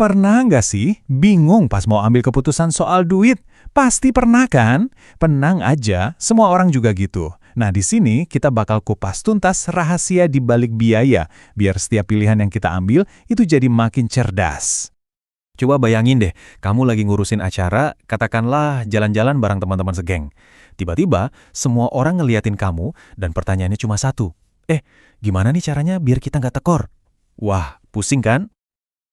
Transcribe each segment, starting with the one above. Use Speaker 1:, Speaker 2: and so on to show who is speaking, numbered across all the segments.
Speaker 1: Pernah nggak sih bingung pas mau ambil keputusan soal duit? Pasti pernah kan? Tenang aja, semua orang juga gitu. Nah, di sini kita bakal kupas tuntas rahasia di balik biaya, biar setiap pilihan yang kita ambil itu jadi makin cerdas.
Speaker 2: Coba bayangin deh, kamu lagi ngurusin acara, katakanlah jalan-jalan bareng teman-teman segeng. Tiba-tiba, semua orang ngeliatin kamu, dan pertanyaannya cuma satu. Gimana nih caranya biar kita nggak tekor? Wah, pusing kan?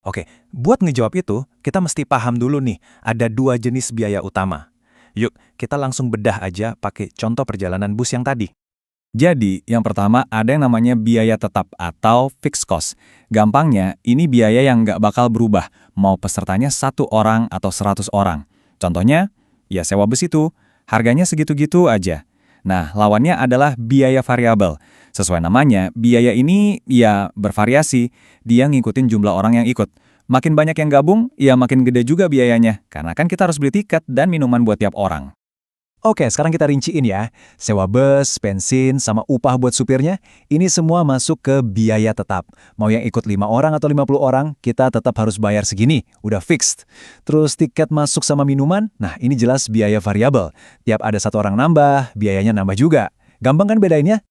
Speaker 3: Oke, buat ngejawab itu, kita mesti paham dulu nih, ada dua jenis biaya utama. Yuk, kita langsung bedah aja pakai contoh perjalanan bus yang tadi. Jadi, yang pertama ada yang namanya biaya tetap atau fixed cost. Gampangnya, ini biaya yang nggak bakal berubah, mau pesertanya 1 orang atau 100 orang. Contohnya, ya sewa bus itu, harganya segitu-gitu aja. Nah, lawannya adalah biaya variabel. Sesuai namanya, biaya ini ya bervariasi, dia ngikutin jumlah orang yang ikut. Makin banyak yang gabung, ya makin gede juga biayanya, karena kan kita harus beli tiket dan minuman buat tiap orang.
Speaker 1: Oke, sekarang kita rinciin ya. Sewa bus, bensin, sama upah buat supirnya, ini semua masuk ke biaya tetap. Mau yang ikut 5 orang atau 50 orang, kita tetap harus bayar segini, udah fixed. Terus tiket masuk sama minuman, nah ini jelas biaya variabel. Tiap ada 1 orang nambah, biayanya nambah juga. Gampang kan bedainnya?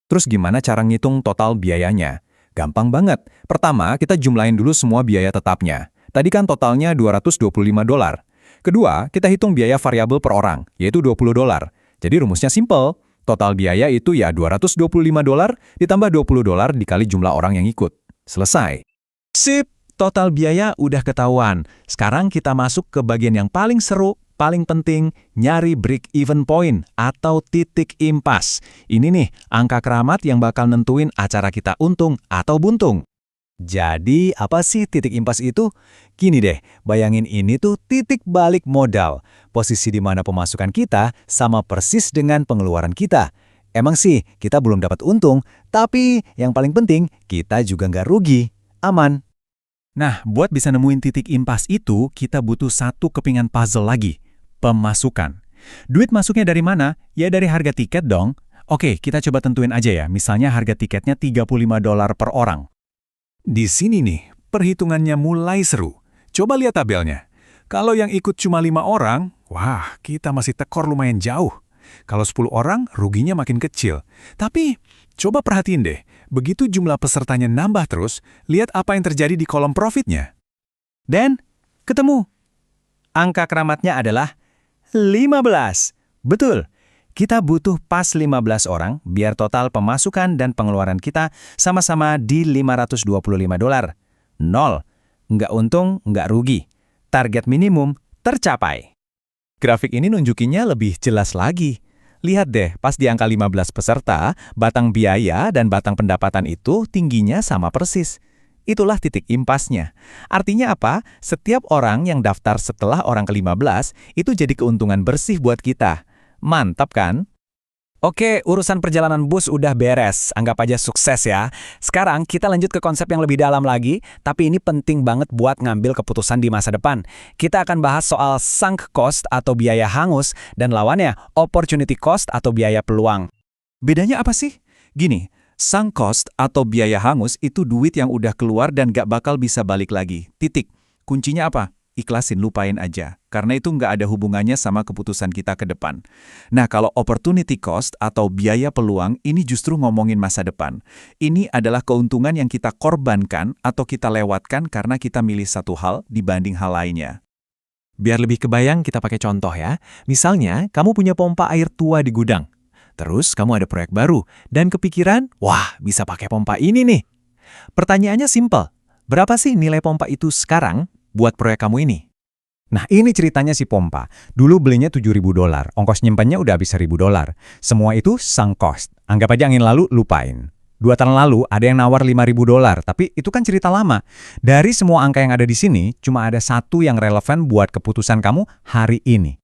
Speaker 3: Terus gimana cara ngitung total biayanya? Gampang banget. Pertama, kita jumlahin dulu semua biaya tetapnya. Tadi kan totalnya $225. Kedua, kita hitung biaya variabel per orang, yaitu $20. Jadi rumusnya simple. Total biaya itu ya $225 ditambah $20 dikali jumlah orang yang ikut. Selesai.
Speaker 1: Sip, total biaya udah ketahuan. Sekarang kita masuk ke bagian yang paling seru, paling penting, nyari break-even point atau titik impas. Ini nih, angka keramat yang bakal nentuin acara kita untung atau buntung. Jadi, apa sih titik impas itu? Gini deh, bayangin ini tuh titik balik modal. Posisi di mana pemasukan kita sama persis dengan pengeluaran kita. Emang sih, kita belum dapat untung, tapi yang paling penting, kita juga nggak rugi. Aman.
Speaker 2: Nah, buat bisa nemuin titik impas itu, kita butuh satu kepingan puzzle lagi. Pemasukan. Duit masuknya dari mana? Ya dari harga tiket dong. Oke, kita coba tentuin aja ya. Misalnya harga tiketnya $35 per orang.
Speaker 1: Di sini nih, perhitungannya mulai seru. Coba lihat tabelnya. Kalau yang ikut cuma 5 orang, wah, kita masih tekor lumayan jauh. Kalau 10 orang, ruginya makin kecil. Tapi, coba perhatiin deh, begitu jumlah pesertanya nambah terus, lihat apa yang terjadi di kolom profitnya.
Speaker 3: Dan, ketemu. Angka keramatnya adalah 15. Betul. Kita butuh pas 15 orang biar total pemasukan dan pengeluaran kita sama-sama di $525. Nol. Nggak untung, nggak rugi. Target minimum tercapai.
Speaker 1: Grafik ini nunjukinnya lebih jelas lagi. Lihat deh, pas di angka 15 peserta, batang biaya dan batang pendapatan itu tingginya sama persis. Itulah titik impasnya. Artinya apa? Setiap orang yang daftar setelah orang ke-15 itu jadi keuntungan bersih buat kita. Mantap kan?
Speaker 3: Oke, urusan perjalanan bus udah beres. Anggap aja sukses ya. Sekarang kita lanjut ke konsep yang lebih dalam lagi, tapi ini penting banget buat ngambil keputusan di masa depan. Kita akan bahas soal sunk cost atau biaya hangus dan lawannya opportunity cost atau biaya peluang.
Speaker 1: Bedanya apa sih? Gini, sunk cost atau biaya hangus itu duit yang udah keluar dan gak bakal bisa balik lagi. Titik. Kuncinya apa? Ikhlasin, lupain aja. Karena itu nggak ada hubungannya sama keputusan kita ke depan. Nah, kalau opportunity cost atau biaya peluang, ini justru ngomongin masa depan. Ini adalah keuntungan yang kita korbankan atau kita lewatkan karena kita milih satu hal dibanding hal lainnya.
Speaker 2: Biar lebih kebayang, kita pakai contoh ya. Misalnya, kamu punya pompa air tua di gudang. Terus kamu ada proyek baru, dan kepikiran, wah bisa pakai pompa ini nih. Pertanyaannya simpel, berapa sih nilai pompa itu sekarang buat proyek kamu ini?
Speaker 1: Nah, ini ceritanya si pompa. Dulu belinya $7.000, ongkos nyimpannya udah habis $1.000. Semua itu sunk cost. Anggap aja angin lalu, lupain. 2 tahun lalu ada yang nawar $5.000, tapi itu kan cerita lama. Dari semua angka yang ada di sini, cuma ada satu yang relevan buat keputusan kamu hari ini.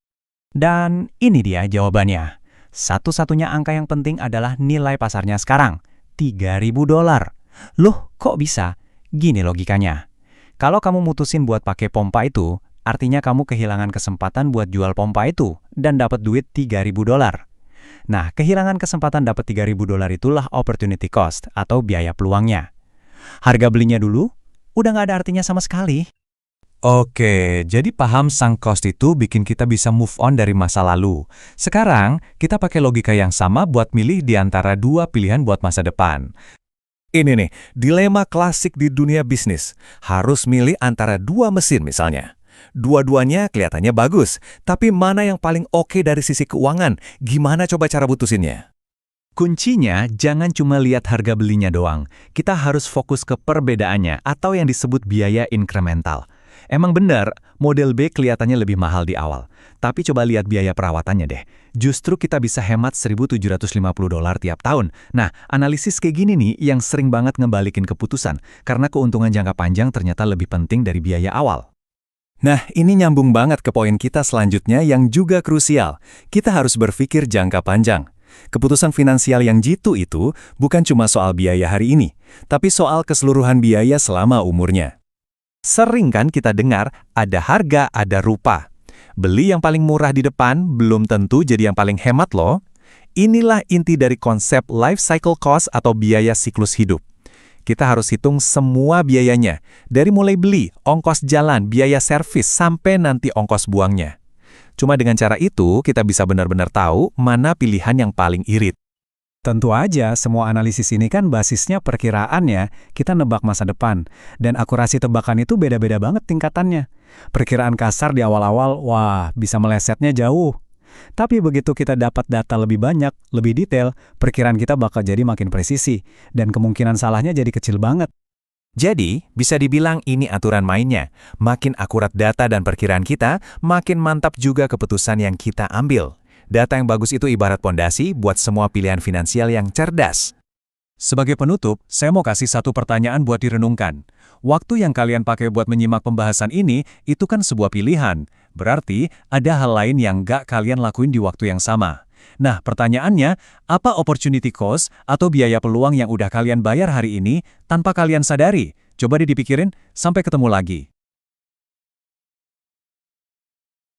Speaker 3: Dan ini dia jawabannya. Satu-satunya angka yang penting adalah nilai pasarnya sekarang, $3.000. Loh, kok bisa? Gini logikanya. Kalau kamu mutusin buat pakai pompa itu, artinya kamu kehilangan kesempatan buat jual pompa itu dan dapat duit $3.000. Nah, kehilangan kesempatan dapat $3.000 itulah opportunity cost atau biaya peluangnya. Harga belinya dulu udah nggak ada artinya sama sekali. Oke, jadi paham sunk cost itu bikin kita bisa move on dari masa lalu. Sekarang, kita pakai logika yang sama buat milih di antara dua pilihan buat masa depan. Ini nih, dilema klasik di dunia bisnis. Harus milih antara dua mesin misalnya. Dua-duanya kelihatannya bagus, tapi mana yang paling oke dari sisi keuangan? Gimana coba cara putusinnya?
Speaker 1: Kuncinya jangan cuma lihat harga belinya doang. Kita harus fokus ke perbedaannya atau yang disebut biaya incremental. Emang benar, model B kelihatannya lebih mahal di awal. Tapi coba lihat biaya perawatannya deh. Justru kita bisa hemat $1.750 tiap tahun. Nah, analisis kayak gini nih yang sering banget ngebalikin keputusan. Karena keuntungan jangka panjang ternyata lebih penting dari biaya awal.
Speaker 3: Nah, ini nyambung banget ke poin kita selanjutnya yang juga krusial. Kita harus berpikir jangka panjang. Keputusan finansial yang jitu itu bukan cuma soal biaya hari ini, tapi soal keseluruhan biaya selama umurnya. Sering kan kita dengar, ada harga, ada rupa. Beli yang paling murah di depan belum tentu jadi yang paling hemat loh. Inilah inti dari konsep life cycle cost atau biaya siklus hidup. Kita harus hitung semua biayanya, dari mulai beli, ongkos jalan, biaya servis, sampai nanti ongkos buangnya. Cuma dengan cara itu, kita bisa benar-benar tahu mana pilihan yang paling irit.
Speaker 4: Tentu aja, semua analisis ini kan basisnya perkiraan ya, kita nebak masa depan. Dan akurasi tebakan itu beda-beda banget tingkatannya. Perkiraan kasar di awal-awal, wah, bisa melesetnya jauh. Tapi begitu kita dapat data lebih banyak, lebih detail, perkiraan kita bakal jadi makin presisi. Dan kemungkinan salahnya jadi kecil banget.
Speaker 3: Jadi, bisa dibilang ini aturan mainnya. Makin akurat data dan perkiraan kita, makin mantap juga keputusan yang kita ambil. Data yang bagus itu ibarat pondasi buat semua pilihan finansial yang cerdas.
Speaker 2: Sebagai penutup, saya mau kasih satu pertanyaan buat direnungkan. Waktu yang kalian pakai buat menyimak pembahasan ini, itu kan sebuah pilihan. Berarti, ada hal lain yang nggak kalian lakuin di waktu yang sama. Nah, pertanyaannya, apa opportunity cost atau biaya peluang yang udah kalian bayar hari ini tanpa kalian sadari? Coba dipikirin, sampai ketemu lagi.